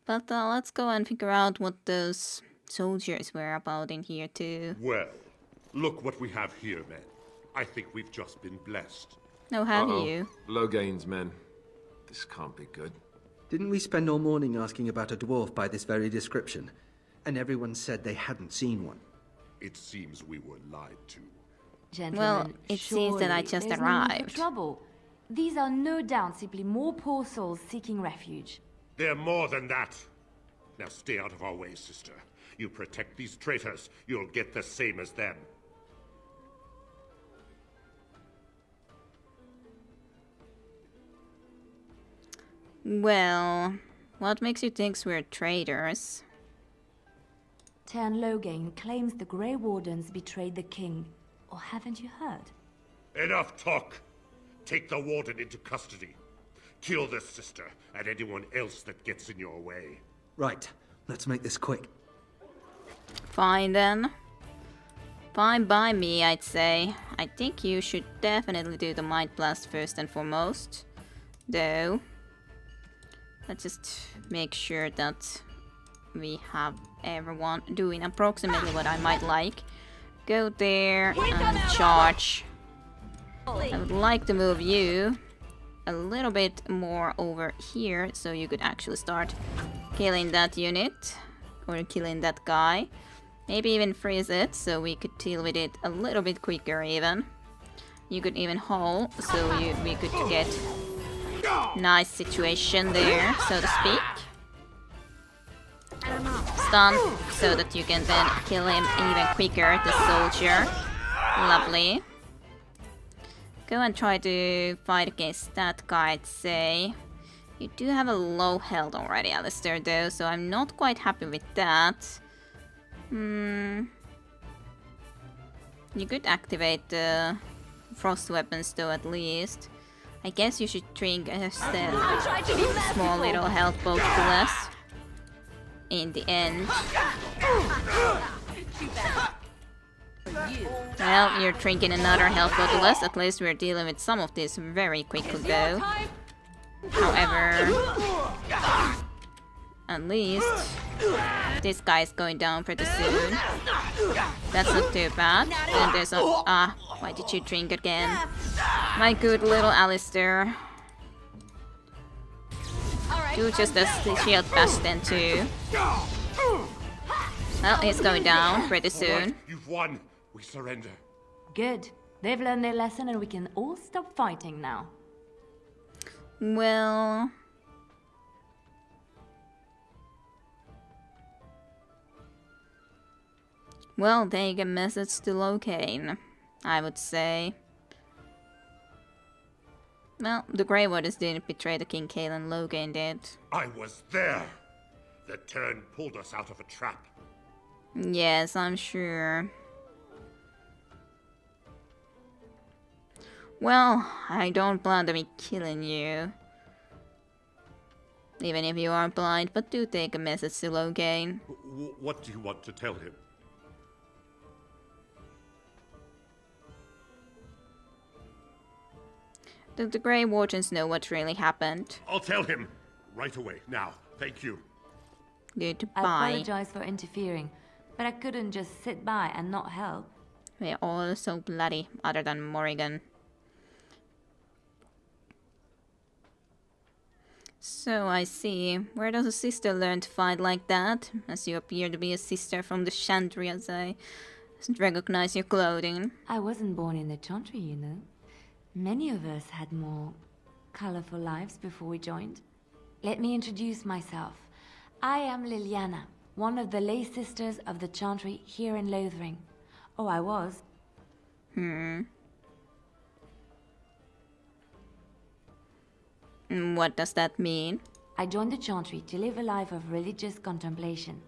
But let's go and figure out what those soldiers were about in here too. Well, look what we have here, men. I think we've just been blessed. No, have you? Loghain's men. This can't be good. Didn't we spend all morning asking about a dwarf by this very description? And everyone said they hadn't seen one. It seems we were lied to. Gentlemen, Well, it seems that I just there's no need for arrived. trouble. These are no doubt simply more poor souls seeking refuge. They're more than that. Now stay out of our way, sister. You protect these traitors, you'll get the same as them. Well, what makes you think we're traitors? Tern Loghain claims the Grey Wardens betrayed the king. Or haven't you heard? Enough talk! Take the warden into custody. Kill this sister and anyone else that gets in your way. Right, let's make this quick. Fine then. Fine by me, I'd say. I think you should definitely do the Mind Blast first and foremost. Though, let's just make sure that we have everyone doing approximately what I might like. Go there and charge. I would like to move you a little bit more over here so you could actually start killing that unit or killing that guy. Maybe even freeze it so we could deal with it a little bit quicker even. You could even haul so we could get nice situation there, so to speak. Stun so that you can then kill him even quicker, the soldier. Lovely. Go and try to fight against that guy, I'd say. You do have a low health already, Alistair, though, so I'm not quite happy with that. You could activate the frost weapons, though, at least. I guess you should drink a small little health both to us. In the end. Well, you're drinking another health bottle less. At least we're dealing with some of this very quickly, though. However, at least this guy's going down pretty soon. That's not too bad. And there's a why did you drink again? My good little Alistair. Do just as the shield bash then too. Well, he's going down pretty soon. Right, you've won. We surrender. Good. They've learned their lesson and we can all stop fighting now. Well... Well, take a message to Loghain, I would say. Well, the Grey Wardens didn't betray the King Kaelan, Loghain did. I was there. The turn pulled us out of a trap. Yes, I'm sure. Well, I don't plan to be killing you. Even if you are blind, but do take a message to Loghain. What do you want to tell him? The Grey Wardens know what really happened. I'll tell him. Right away. Now. Thank you. Goodbye. I apologize for interfering, but I couldn't just sit by and not help. We're all so bloody, other than Morrigan. So I see. Where does a sister learn to fight like that? As you appear to be a sister from the Chantry, as I recognize your clothing. I wasn't born in the Chantry, you know. Many of us had more colorful lives before we joined. Let me introduce myself. I am Liliana, one of the lay sisters of the Chantry here in Lothering. Oh, I was. What does that mean? I joined the Chantry to live a life of religious contemplation.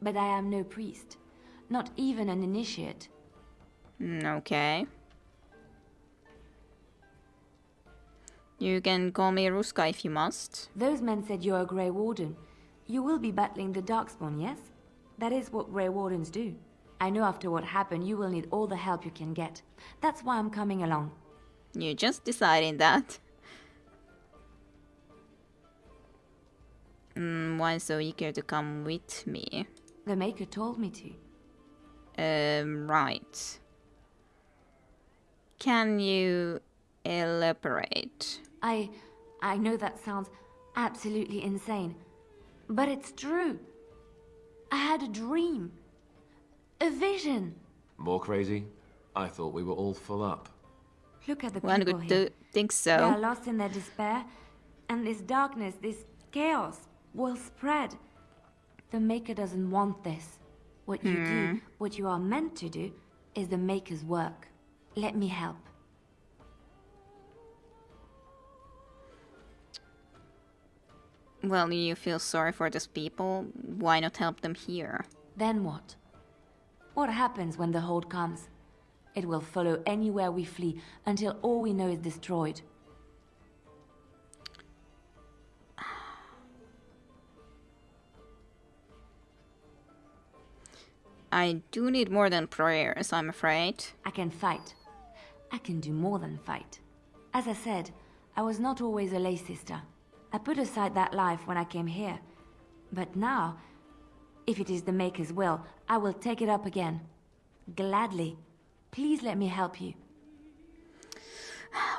But I am no priest, not even an initiate. Okay. You can call me Ruska if you must. Those men said you're a Grey Warden. You will be battling the Darkspawn, yes? That is what Grey Wardens do. I know after what happened you will need all the help you can get. That's why I'm coming along. You just deciding that. why so eager to come with me? The Maker told me to. Right. Can you elaborate? I know that sounds absolutely insane, but it's true. I had a dream. A vision. More crazy? I thought we were all full up. Look at the One people would here. think They are so. lost in their despair, and this darkness, this chaos, will spread. The Maker doesn't want this. What you do, what you are meant to do, is the Maker's work. Let me help. Well, you feel sorry for those people. Why not help them here? Then what? What happens when the Hold comes? It will follow anywhere we flee until all we know is destroyed. I do need more than prayers, I'm afraid. I can fight. I can do more than fight. As I said, I was not always a lay sister. I put aside that life when I came here. But now, if it is the Maker's will, I will take it up again. Gladly. Please let me help you.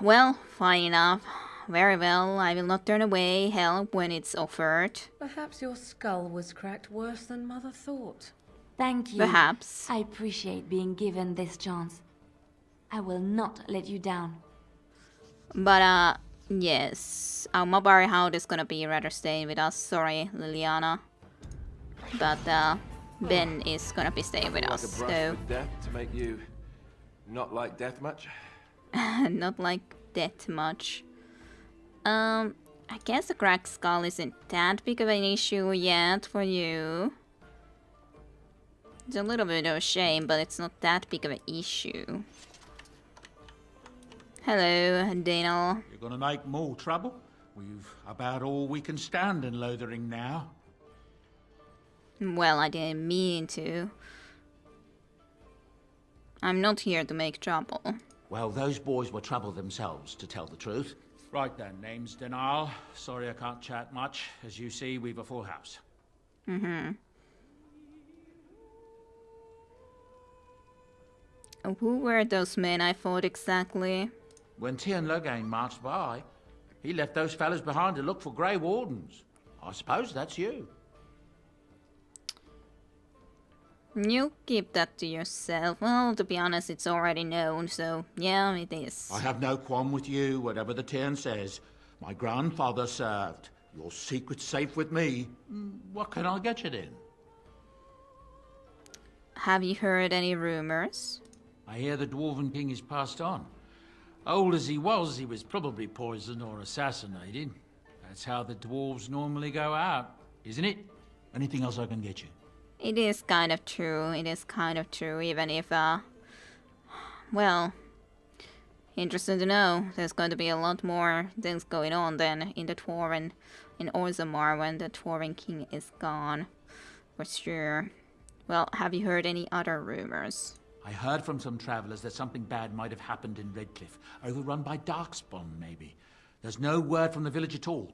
Well, fine enough. Very well, I will not turn away help when it's offered. Perhaps your skull was cracked worse than Mother thought. Thank you. Perhaps. I appreciate being given this chance. I will not let you down. But, yes. Our Mabari Hound is gonna be rather staying with us. Sorry, Liliana. But, Ben is gonna be staying with Like us, a brush so... with death to make you not like death much? not like that much. I guess the cracked skull isn't that big of an issue yet for you. It's a little bit of a shame, but it's not that big of an issue. Hello, Daniel. You're gonna make more trouble? We've about all we can stand in Lothering now. Well, I didn't mean to. I'm not here to make trouble. Well, those boys were trouble themselves, to tell the truth. Right then, name's Denal. Sorry I can't chat much. As you see, we've a full house. Who were those men I fought exactly? When Tiernan Logain marched by, he left those fellas behind to look for Grey Wardens. I suppose that's you. You keep that to yourself. Well, to be honest, it's already known, so yeah, it is. I have no qualm with you, whatever the Tiernan says. My grandfather served. Your secret's safe with me. What can I get you then? Have you heard any rumors? I hear the Dwarven King is passed on. Old as he was probably poisoned or assassinated. That's how the dwarves normally go out, isn't it? Anything else I can get you? It is kind of true. It is kind of true, even if, well, interesting to know. There's going to be a lot more things going on than in the Dwarven, in Orzammar when the Dwarven King is gone, for sure. Well, have you heard any other rumors? I heard from some travelers that something bad might have happened in Redcliffe, overrun by Darkspawn, maybe. There's no word from the village at all.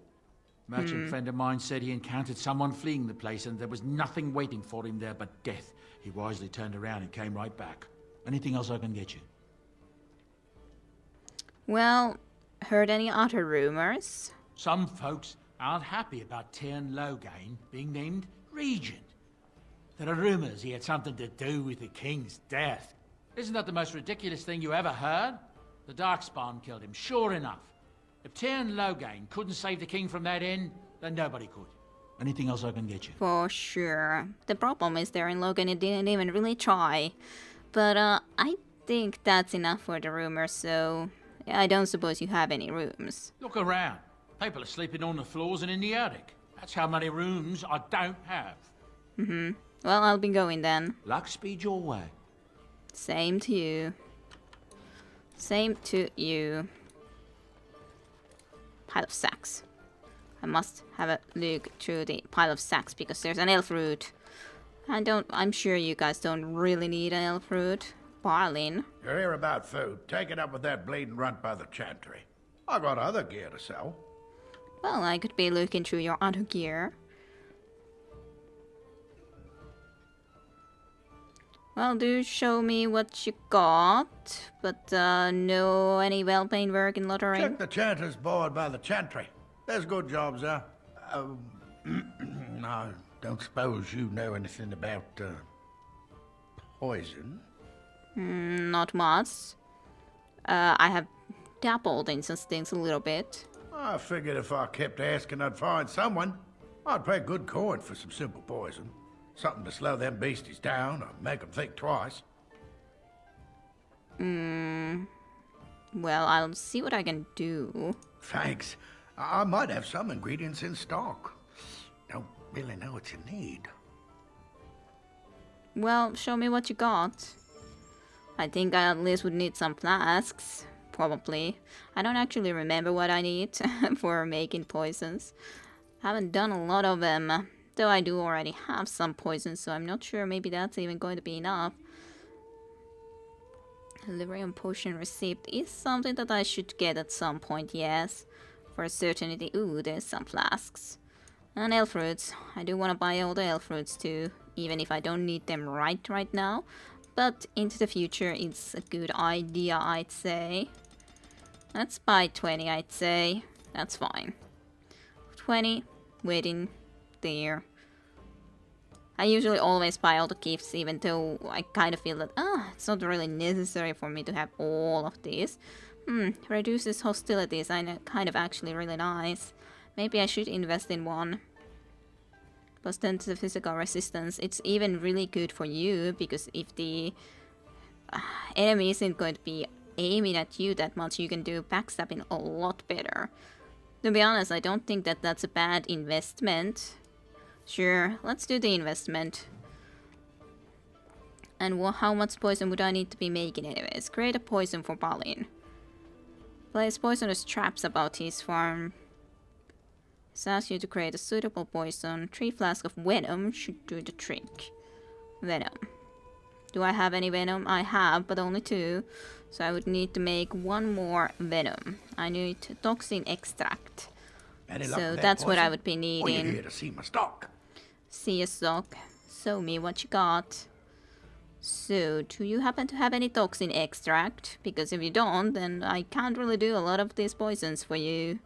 Merchant friend of mine said he encountered someone fleeing the place and there was nothing waiting for him there but death. He wisely turned around and came right back. Anything else I can get you? Well, heard any other rumors? Some folks aren't happy about Tiernan Logain being named Regent. There are rumors he had something to do with the king's death. Isn't that the most ridiculous thing you ever heard? The Darkspawn killed him, sure enough. If Tiernan Logain couldn't save the king from that inn, then nobody could. Anything else I can get you? For sure. The problem is there in Logan it didn't even really try. But I think that's enough for the rumors, so I don't suppose you have any rooms. Look around. People are sleeping on the floors and in the attic. That's how many rooms I don't have. Well, I'll be going then. Luck speed your way. Same to you. Same to you. Pile of sacks. I must have a look through the pile of sacks because there's an elf root. I'm sure you guys don't really need an elf root. Barlin. You're here about food. Take it up with that bleeding runt by the chantry. I got other gear to sell. Well, I could be looking through your other gear. Well, do show me what you got, but no any well-paid work in Lothering. Check the chanter's board by the chantry. There's good jobs there. I don't suppose you know anything about poison? Not much. I have dabbled in such things a little bit. I figured if I kept asking, I'd find someone. I'd pay good coin for some simple poison. Something to slow them beasties down or make them think twice. Well, I'll see what I can do. Thanks. I might have some ingredients in stock. Don't really know what you need. Well, show me what you got. I think I at least would need some flasks. Probably. I don't actually remember what I need for making poisons. Haven't done a lot of them. Though I do already have some poisons, so I'm not sure maybe that's even going to be enough. Delirium potion receipt is something that I should get at some point, yes. For certainty. Ooh, there's some flasks. And elf fruits. I do want to buy all the elf fruits too, even if I don't need them right now. But into the future, it's a good idea, I'd say. Let's buy 20, I'd say. That's fine. 20, waiting there. I usually always buy all the gifts, even though I kind of feel that, it's not really necessary for me to have all of these. Reduces hostilities, I know, kind of actually really nice. Maybe I should invest in one. Plus 10 to the physical resistance. It's even really good for you, because if the enemy isn't going to be aiming at you that much, you can do backstabbing a lot better. To be honest, I don't think that that's a bad investment. Sure, let's do the investment. And how much poison would I need to be making anyways? Create a poison for Balin. Place poisonous traps about his farm. It asks you to create a suitable poison. 3 flasks of venom should do the trick. Venom. Do I have any venom? I have, but only 2. So I would need to make 1 more venom. I need toxin extract. So that's what I would be needing. Or you're here to see my stock. See a stock. Show me what you got. So, do you happen to have any toxin extract? Because if you don't, then I can't really do a lot of these poisons for you.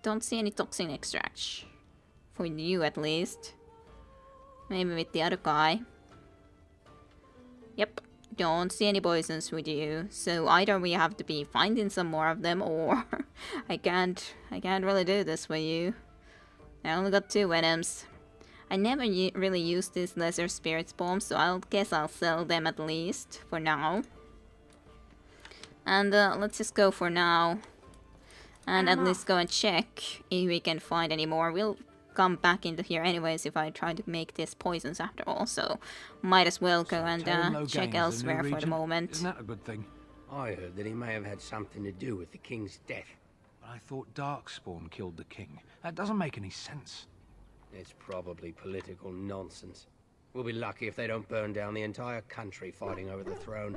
Don't see any toxin extracts. For you, at least. Maybe with the other guy. Yep. Don't see any poisons with you. So, either we have to be finding some more of them, or I can't really do this for you. I only got 2 venoms. I never really used these lesser spirits bombs, so I guess I'll sell them at least for now. And let's just go for now. And at least go and check if we can find any more. We'll come back into here anyways if I try to make these poisons after all. So might as well go and check elsewhere for the moment. Isn't that a good thing? I heard that he may have had something to do with the king's death. But I thought Darkspawn killed the king. That doesn't make any sense. It's probably political nonsense. We'll be lucky if they don't burn down the entire country fighting over the throne.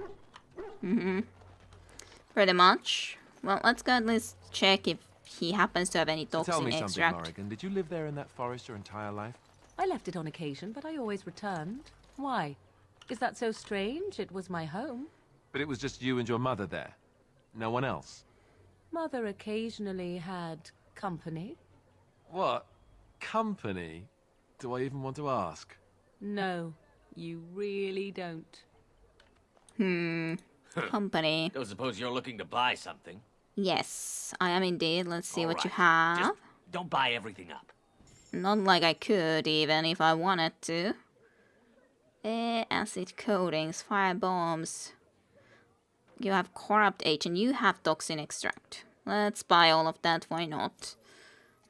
Pretty much. Well, let's go at least check if he happens to have any toxin Tell me extract. something, Morrigan. Did you live there in that forest your entire life? I left it on occasion, but I always returned. Why? Is that so strange? It was my home. But it was just you and your mother there? No one else? Mother occasionally had company. What? Company? Do I even want to ask? No, you really don't. Company. Don't suppose you're looking to buy something? Yes, I am indeed. Let's see what you All have. right. Just don't buy everything up. Not like I could, even if I wanted to. Acid coatings, fire bombs. You have corrupt agent, you have toxin extract. Let's buy all of that, why not?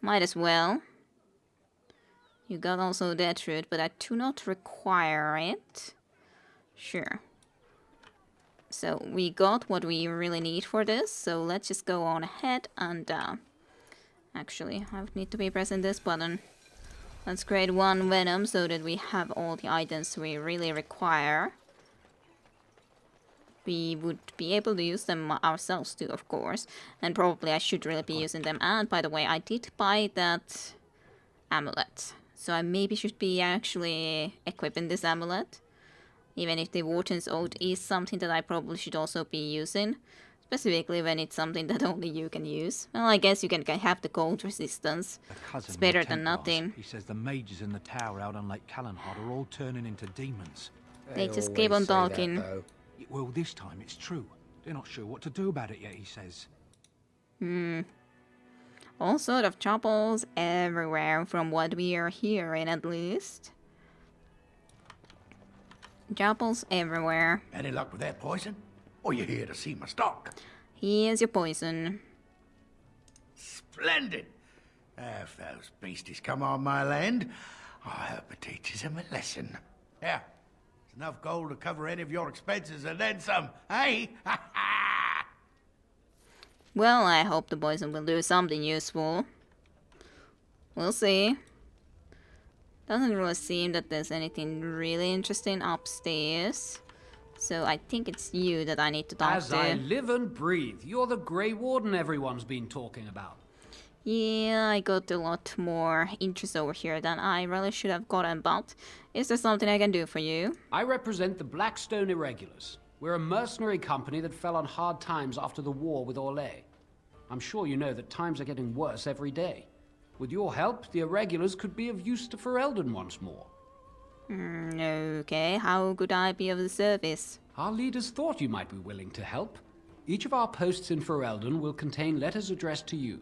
Might as well. You got also dead root, but I do not require it. Sure. So we got what we really need for this, so let's just go on ahead and actually I would need to be pressing this button. Let's create 1 venom so that we have all the items we really require. We would be able to use them ourselves too, of course, and probably I should really be using them. And by the way, I did buy that amulet, so I maybe should be actually equipping this amulet. Even if the Warden's Oath is something that I probably should also be using. Specifically when it's something that only you can use. Well, I guess you can have the cold resistance. It's better than nothing. He says the mages in the tower out on Lake Callanhod are all turning into demons. They just keep on talking. Well, this time it's true. They're not sure what to do about it yet, he says. All sort of troubles everywhere from what we are hearing at least. Troubles everywhere. Any luck with that poison? Or you here to see my stock? Here's your poison. Splendid! If those beasties come on my land, I hope it teaches them a lesson. Yeah, it's enough gold to cover any of your expenses and then some, hey? Well, I hope the poison will do something useful. We'll see. Doesn't really seem that there's anything really interesting upstairs. So I think it's you that I need to talk As to. I live and breathe, you're the Grey Warden everyone's been talking about. Yeah, I got a lot more interest over here than I really should have gotten, but is there something I can do for you? I represent the Blackstone Irregulars. We're a mercenary company that fell on hard times after the war with Orlais. I'm sure you know that times are getting worse every day. With your help, the Irregulars could be of use to Ferelden once more. Okay, how could I be of the service? Our leaders thought you might be willing to help. Each of our posts in Ferelden will contain letters addressed to you.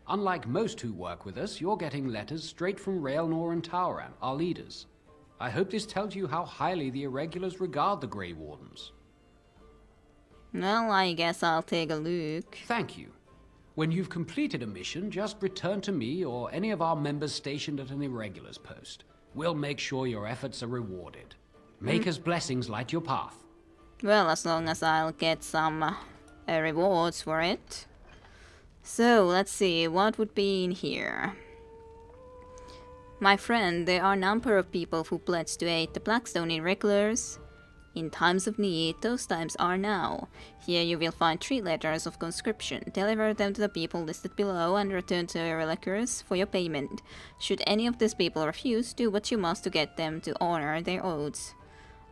Unlike most who work with us, you're getting letters straight from Raelnor and Tauran, our leaders. I hope this tells you how highly the Irregulars regard the Grey Wardens. Well, I guess I'll take a look. Thank you. When you've completed a mission, just return to me or any of our members stationed at an Irregulars post. We'll make sure your efforts are rewarded. Maker's blessings light your path. Well, as long as I'll get some rewards for it. So, let's see, what would be in here? My friend, there are a number of people who pledged to aid the Blackstone Irregulars. In times of need, those times are now. Here you will find 3 letters of conscription. Deliver them to the people listed below and return to Irregulars for your payment. Should any of these people refuse, do what you must to get them to honor their oaths.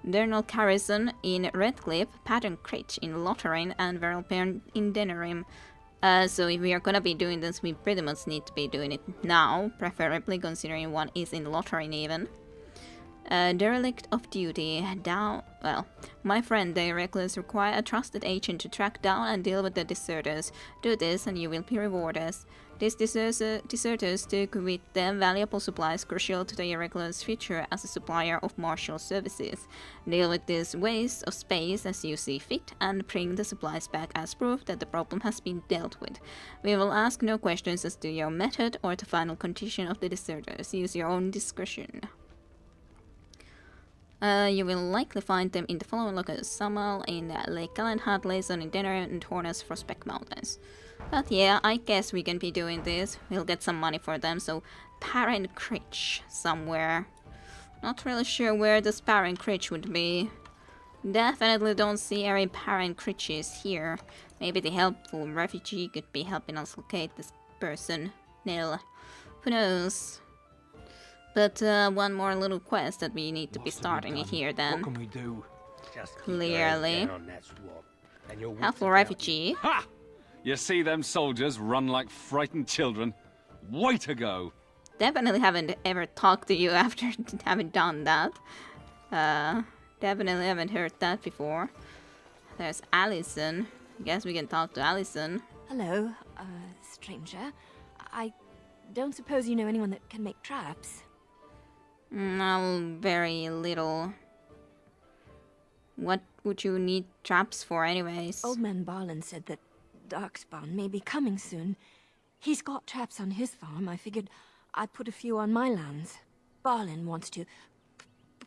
Dernal Carrison in Redcliffe, Patton Critch in Lotharing, and Verlpern in Denerim. So if we are gonna be doing this, we pretty much need to be doing it now, preferably considering one is in Lotharing even. Derelict of duty. Well, my friend, the Irregulars require a trusted agent to track down and deal with the deserters. Do this and you will be rewarded. These deserters took with them valuable supplies crucial to the Irregulars' future as a supplier of martial services. Deal with this waste of space as you see fit and bring the supplies back as proof that the problem has been dealt with. We will ask no questions as to your method or the final condition of the deserters. Use your own discretion. You will likely find them in the following locales: Samal in Lake Callanhod, Layson in Denerim, and Hornus for Spec Mountains. But yeah, I guess we can be doing this. We'll get some money for them, so Patton Critch somewhere. Not really sure where this Patton Critch would be. Definitely don't see any Patton Critches here. Maybe the helpful refugee could be helping us locate this person. Nil. Who knows? But one more little quest that we need to be starting it here then. What can we do? Just Clearly. down, that's what. And your wits Helpful about refugee. Ha! You see them soldiers run like frightened children? Way to go! Definitely haven't ever talked to you after having done that. Definitely haven't heard that before. There's Allison. I guess we can talk to Allison. Hello, stranger. I don't suppose you know anyone that can make traps? Very little. What would you need traps for anyways? Old man Barlin said that Darkspawn may be coming soon. He's got traps on his farm. I figured I'd put a few on my lands. Barlin wants to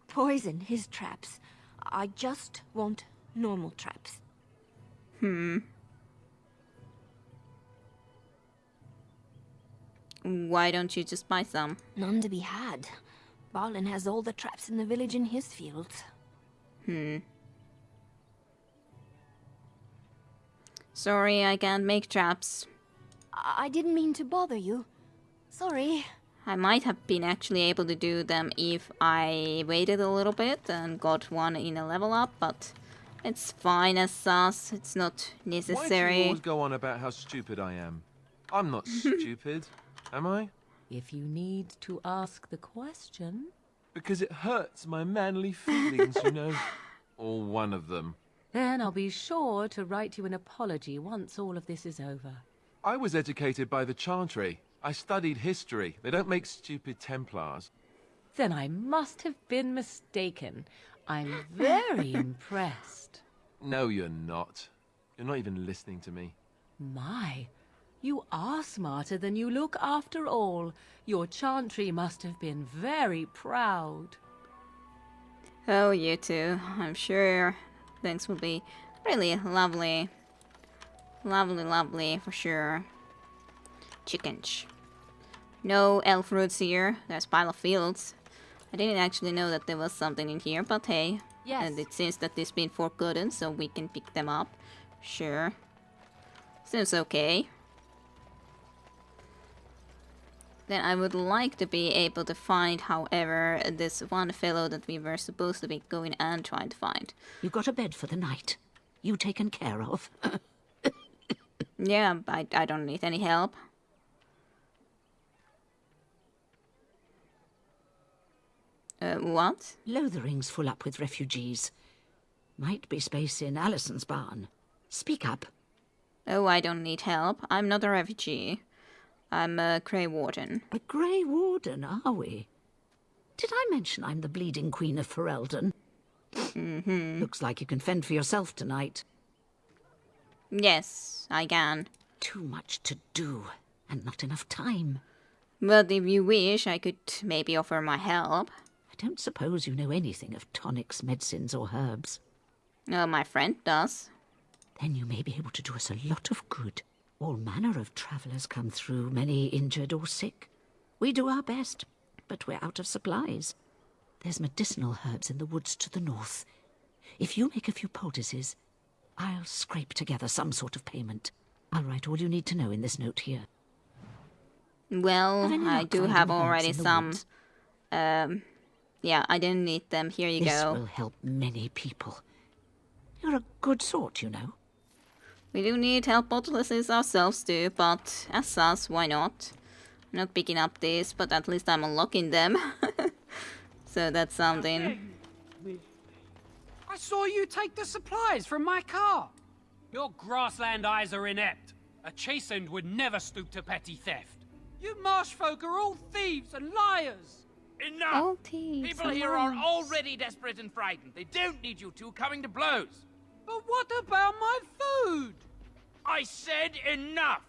poison his traps. I just want normal traps. Why don't you just buy some? None to be had. Barlin has all the traps in the village in his fields. Sorry, I can't make traps. I didn't mean to bother you. Sorry. I might have been actually able to do them if I waited a little bit and got one in a level up, but it's fine as sus. It's not Why do you necessary. always go on about how stupid I am? I'm not stupid, am I? If you need to ask the question... Because it hurts my manly feelings, you know. Or one of them. Then I'll be sure to write you an apology once all of this is over. I was educated by the Chantry. I studied history. They don't make stupid Templars. Then I must have been mistaken. I'm very impressed. No, you're not. You're not even listening to me. My, you are smarter than you look after all. Your Chantry must have been very proud. Oh, you two. I'm sure things will be really lovely. Lovely, lovely, for sure. Chickens. No elf roots here. There's pile of fields. I didn't actually know that there was something in here, but hey. Yes. And it seems that this been forgotten, so we can pick them up. Sure. Seems okay. Then I would like to be able to find, however, this one fellow that we were supposed to be going and trying to find. You got a bed for the night? You taken care of? Yeah, I don't need any help. What? Lothering's full up with refugees. Might be space in Alison's barn. Speak up. Oh, I don't need help. I'm not a refugee. I'm a Grey Warden. A Grey Warden, are we? Did I mention I'm the bleeding Queen of Ferelden? Mm-hmm. Looks like you can fend for yourself tonight. Yes, I can. Too much to do, and not enough time. But if you wish, I could maybe offer my help. I don't suppose you know anything of tonics, medicines, or herbs. Oh, my friend does. Then you may be able to do us a lot of good. All manner of travellers come through, many injured or sick. We do our best, but we're out of supplies. There's medicinal herbs in the woods to the north. If you make a few poultices, I'll scrape together some sort of payment. I'll write all you need to know in this note here. Well, I do have already some. Woods? Yeah, I didn't need them. Here you This go. will help many people. You're a good sort, you know. We do need help poultices ourselves too, but as us, why not? I'm not picking up this, but at least I'm unlocking them. So that's something. I saw you take the supplies from my car. Your grassland eyes are inept. A chastened would never stoop to petty theft. You marsh folk are all thieves and liars. Enough! All thieves People and here are liars. already desperate and frightened. They don't need you two coming to blows. But what about my food? I said enough!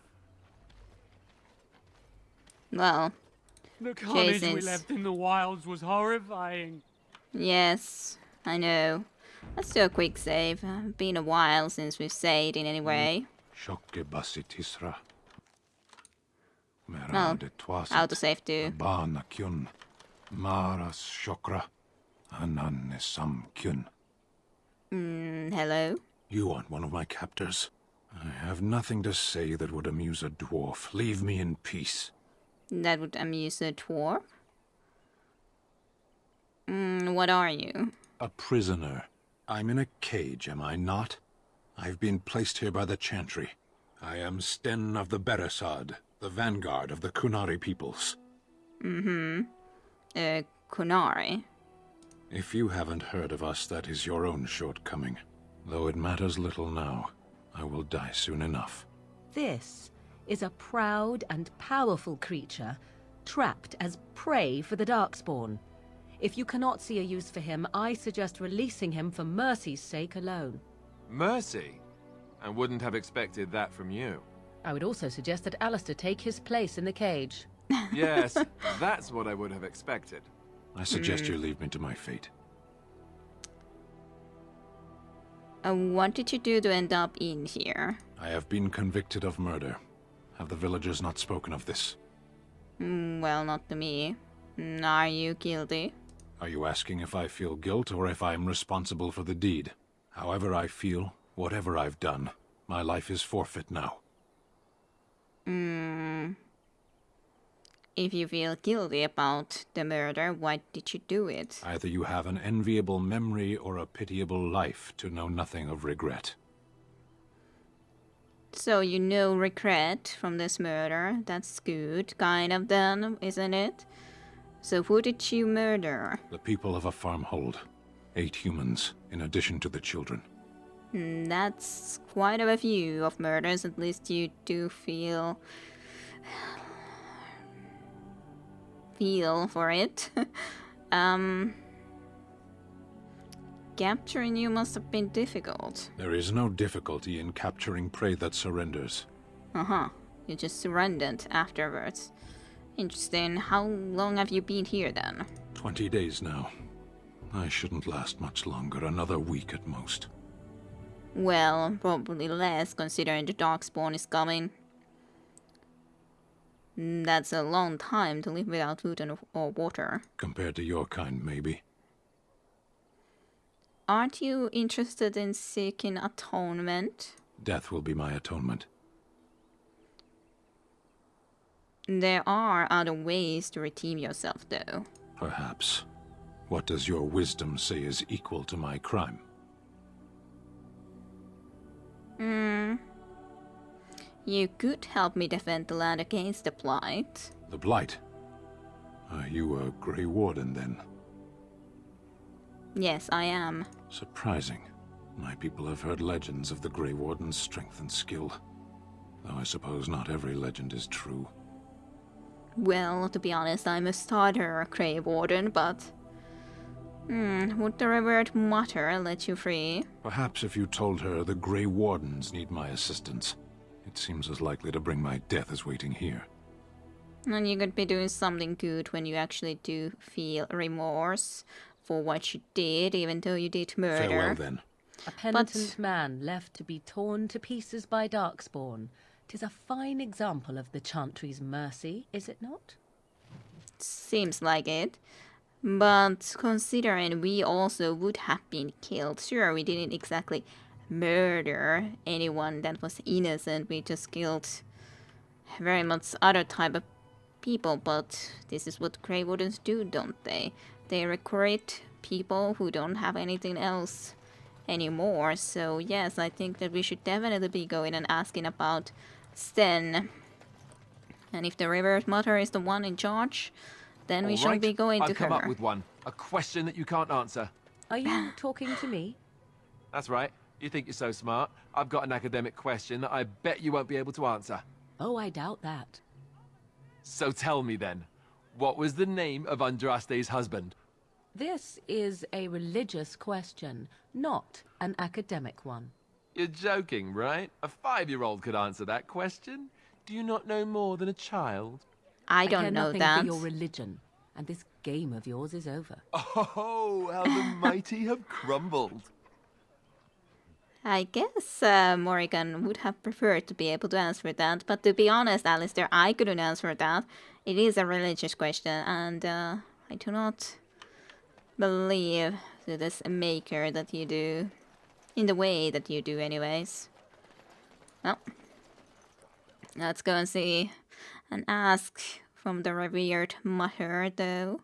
Well, The carnage we Jason's- left in the wilds was horrifying. yes, I know. Let's do a quick save. Been a while since we've saved in any way. Shokke basitisra. Well, Merade twasat. autosave too. Bana kyun. Maras shokra. Ananne sam kyun. Hello? You aren't one of my captors. I have nothing to say that would amuse a dwarf. Leave me in peace. That would amuse a dwarf. What are you? A prisoner. I'm in a cage, am I not? I've been placed here by the Chantry. I am Sten of the Beresad, the vanguard of the Kunari peoples. Kunari. If you haven't heard of us, that is your own shortcoming. Though it matters little now. I will die soon enough. This is a proud and powerful creature, trapped as prey for the Darkspawn. If you cannot see a use for him, I suggest releasing him for mercy's sake alone. Mercy? I wouldn't have expected that from you. I would also suggest that Alistair take his place in the cage. Yes, that's what I would have expected. I suggest you leave me to my fate. What did you do to end up in here? I have been convicted of murder. Have the villagers not spoken of this? Well, not to me. Are you guilty? Are you asking if I feel guilt or if I am responsible for the deed? However I feel, whatever I've done, my life is forfeit now. If you feel guilty about the murder, why did you do it? Either you have an enviable memory or a pitiable life to know nothing of regret. So you know regret from this murder. That's good, kind of then, isn't it? So who did you murder? The people of a farmhold. 8 humans, in addition to the children. That's quite a few of murders. At least you do feel for it. Capturing you must have been difficult. There is no difficulty in capturing prey that surrenders. You just surrendered afterwards. Interesting. How long have you been here then? 20 days now. I shouldn't last much longer, another week at most. Well, probably less, considering the Darkspawn is coming. That's a long time to live without food or water. Compared to your kind, maybe. Aren't you interested in seeking atonement? Death will be my atonement. There are other ways to redeem yourself, though. Perhaps. What does your wisdom say is equal to my crime? You could help me defend the land against the Blight. The Blight? Are you a Grey Warden, then? Yes, I am. Surprising. My people have heard legends of the Grey Warden's strength and skill. Though I suppose not every legend is true. Well, to be honest, I'm a starter Grey Warden, but... would the Revered Mother let you free? Perhaps if you told her the Grey Wardens need my assistance. It seems as likely to bring my death as waiting here. And you could be doing something good when you actually do feel remorse for what you did, even though you did murder. Farewell, then. A penitent man left to be torn to pieces by Darkspawn. 'Tis a fine example of the Chantry's mercy, is it not? Seems like it. But considering we also would have been killed, sure, we didn't exactly murder anyone that was innocent. We just killed very much other type of people, but this is what Grey Wardens do, don't they? They recruit people who don't have anything else anymore. So yes, I think that we should definitely be going and asking about Sten. And if the Revered Mother is the one in charge, then we shall be going to I've come her. up with one. A question that you can't answer. Are you talking to me? That's right. You think you're so smart. I've got an academic question that I bet you won't be able to answer. Oh, I doubt that. So tell me then, what was the name of Andraste's husband? This is a religious question, not an academic one. You're joking, right? A 5-year-old could answer that question. Do you not know more than a child? I don't know care that. nothing for your religion, and this game of yours is over. Oh, how the mighty have crumbled. I guess Morrigan would have preferred to be able to answer that, but to be honest, Alistair, I couldn't answer that. It is a religious question, and I do not believe to this maker that you do, in the way that you do anyways. Well, let's go and see and ask from the Revered Mother, though.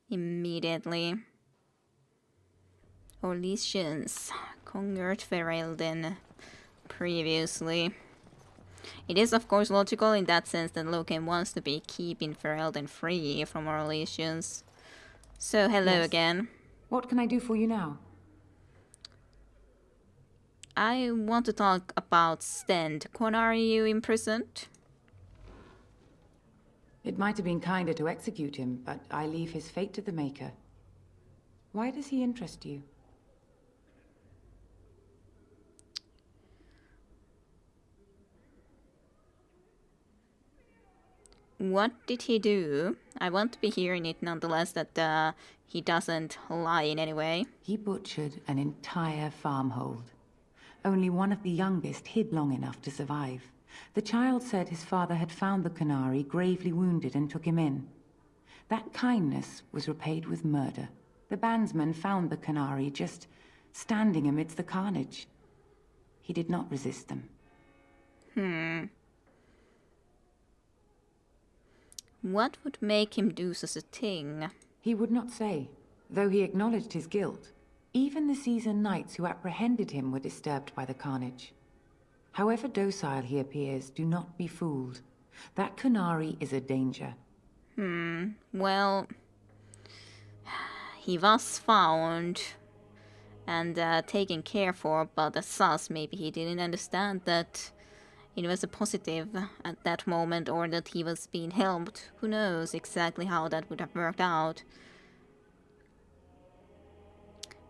Immediately. Orlesians conquered Ferelden previously. It is of course logical in that sense that Loken wants to be keeping Ferelden free from Orlesians. So hello Yes. again. What can I do for you now? I want to talk about Stend. Are you imprisoned? It might have been kinder to execute him, but I leave his fate to the Maker. Why does he interest you? What did he do? I want to be hearing it nonetheless, that he doesn't lie in any way. He butchered an entire farmhold. Only one of the youngest hid long enough to survive. The child said his father had found the Canary gravely wounded and took him in. That kindness was repaid with murder. The bandsman found the Canary just standing amidst the carnage. He did not resist them. What would make him do such a thing? He would not say, though he acknowledged his guilt. Even the seasoned knights who apprehended him were disturbed by the carnage. However docile he appears, do not be fooled. That Qunari is a danger. Well, he was found and taken care for, but as sus, maybe he didn't understand that it was a positive at that moment, or that he was being helped. Who knows exactly how that would have worked out.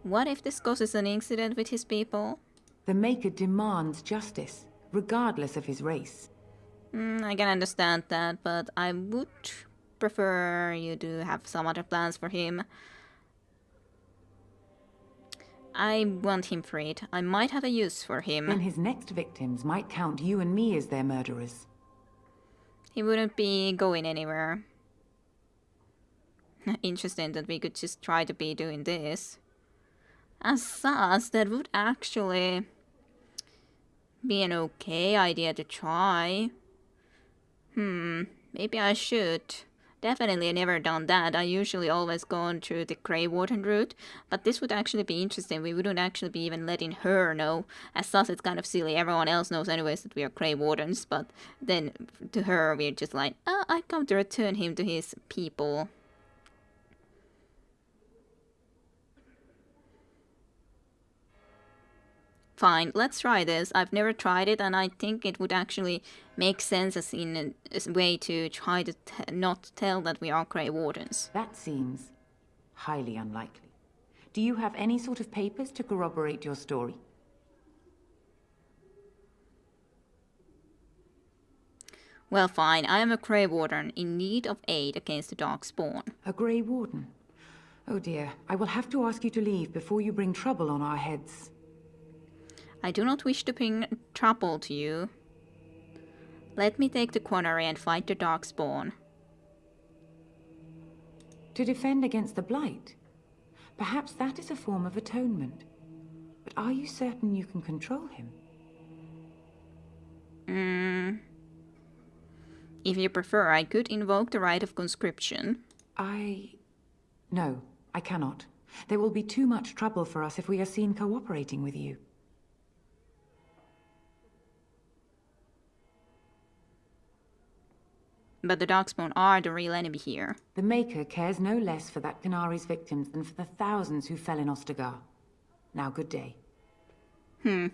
What if this causes an incident with his people? The Maker demands justice, regardless of his race. I can understand that, but I would prefer you to have some other plans for him. I want him freed. I might have a use for him. Then his next victims might count you and me as their murderers. He wouldn't be going anywhere. Interesting that we could just try to be doing this. As such, that would actually be an okay idea to try. Maybe I should. Definitely never done that. I usually always gone through the Grey Warden route, but this would actually be interesting. We wouldn't actually be even letting her know. As such, it's kind of silly. Everyone else knows anyways that we are Grey Wardens, but then to her we're just like, oh, I come to return him to his people. Fine, let's try this. I've never tried it, and I think it would actually make sense as in a way to try to not tell that we are Grey Wardens. That seems highly unlikely. Do you have any sort of papers to corroborate your story? Well, fine. I am a Grey Warden in need of aid against the Darkspawn. A Grey Warden? Oh dear, I will have to ask you to leave before you bring trouble on our heads. I do not wish to bring trouble to you. Let me take the Qunari and fight the Darkspawn. To defend against the Blight? Perhaps that is a form of atonement. But are you certain you can control him? If you prefer, I could invoke the right of conscription. No, I cannot. There will be too much trouble for us if we are seen cooperating with you. But the Darkspawn are the real enemy here. The Maker cares no less for that Qunari's victims than for the thousands who fell in Ostagar. Now, good day. I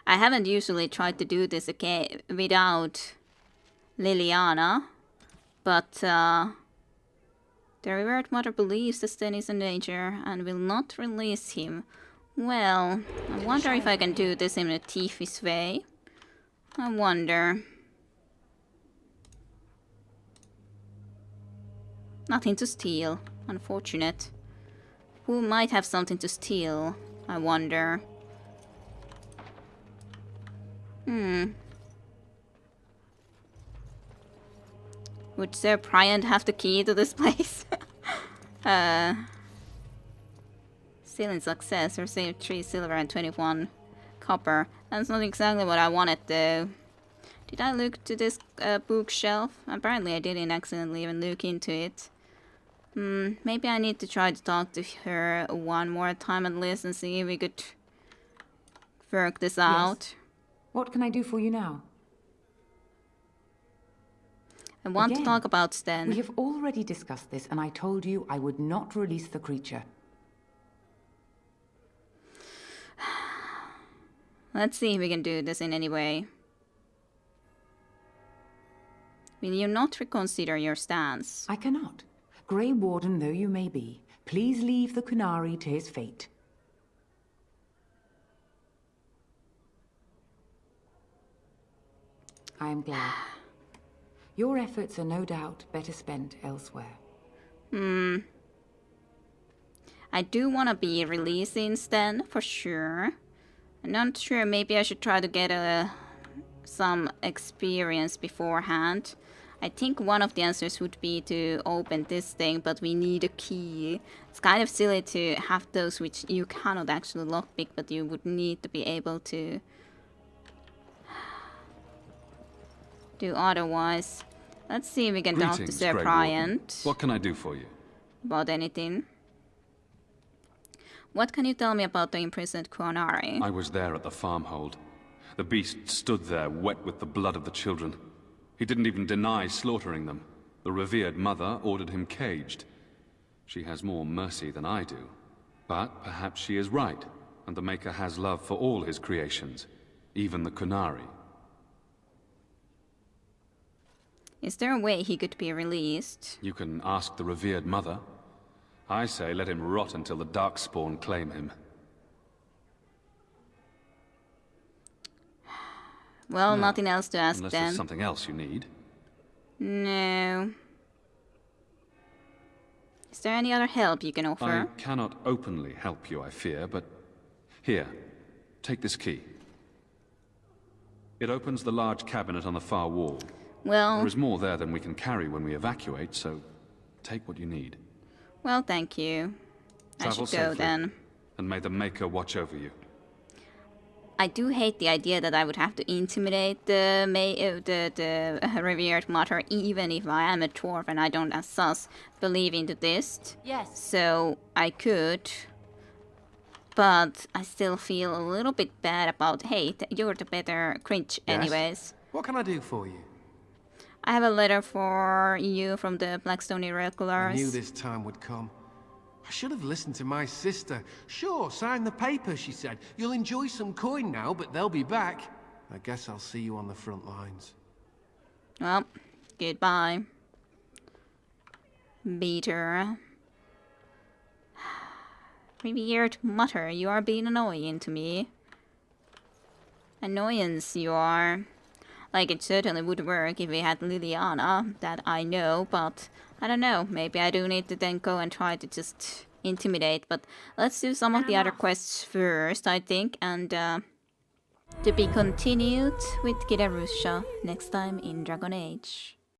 haven't usually tried to do this without Leliana, but the Revered Mother believes that Sten is in danger and will not release him. Well, I wonder if I can do this in a thievish way. I wonder. Nothing to steal. Unfortunate. Who might have something to steal? I wonder. Would Sir Bryant have the key to this place? Still in success. Received 3 silver and 21 copper. That's not exactly what I wanted though. Did I look to this bookshelf? Apparently I didn't accidentally even look into it. Maybe I need to try to talk to her one more time at least and see if we could work this out. Yes. What can I do for you now? I want to talk about Sten. We have already discussed this, and I told you I would not release the creature. Let's see if we can do this in any way. Will you not reconsider your stance? I cannot. Grey Warden though you may be, please leave the Qunari to his fate. I am glad. Your efforts are no doubt better spent elsewhere. I do want to be releasing Sten, for sure. I'm not sure, maybe I should try to get some experience beforehand. I think one of the answers would be to open this thing, but we need a key. It's kind of silly to have those which you cannot actually lockpick, but you would need to be able to do otherwise. Let's see if we can talk to Greetings, Sir Grey Bryant Warden. What can I do for you? about anything. What can you tell me about the imprisoned Qunari? I was there at the farmhold. The beast stood there, wet with the blood of the children. He didn't even deny slaughtering them. The revered mother ordered him caged. She has more mercy than I do. But perhaps she is right, and the Maker has love for all his creations, even the Qunari. Is there a way he could be released? You can ask the revered mother. I say let him rot until the Darkspawn claim him. Well, No. nothing else to ask Unless then. there's something else you need. No. Is there any other help you can offer? I cannot openly help you, I fear, but... Here, take this key. It opens the large cabinet on the far wall. Well... There is more there than we can carry when we evacuate, so take what you need. Well, thank you. Travel I should go safely, then. And may the Maker watch over you. I do hate the idea that I would have to intimidate the revered mother, even if I am a dwarf and I don't as such believe into this. Yes. So I could, but I still feel a little bit bad about, hey, you're the better cringe anyways. What can I do for you? I have a letter for you from the Blackstone I Irregulars. knew this time would come. I should have listened to my sister. Sure, sign the paper, she said. You'll enjoy some coin now, but they'll be back. I guess I'll see you on the front lines. Well, goodbye. Beater. Revered mother, you are being annoying to me. Annoyance you are. Like, it certainly would work if we had Liliana, that I know, but I don't know. Maybe I do need to then go and try to just intimidate, but let's do some of the other quests first, I think, and to be continued with Kidarusha next time in Dragon Age.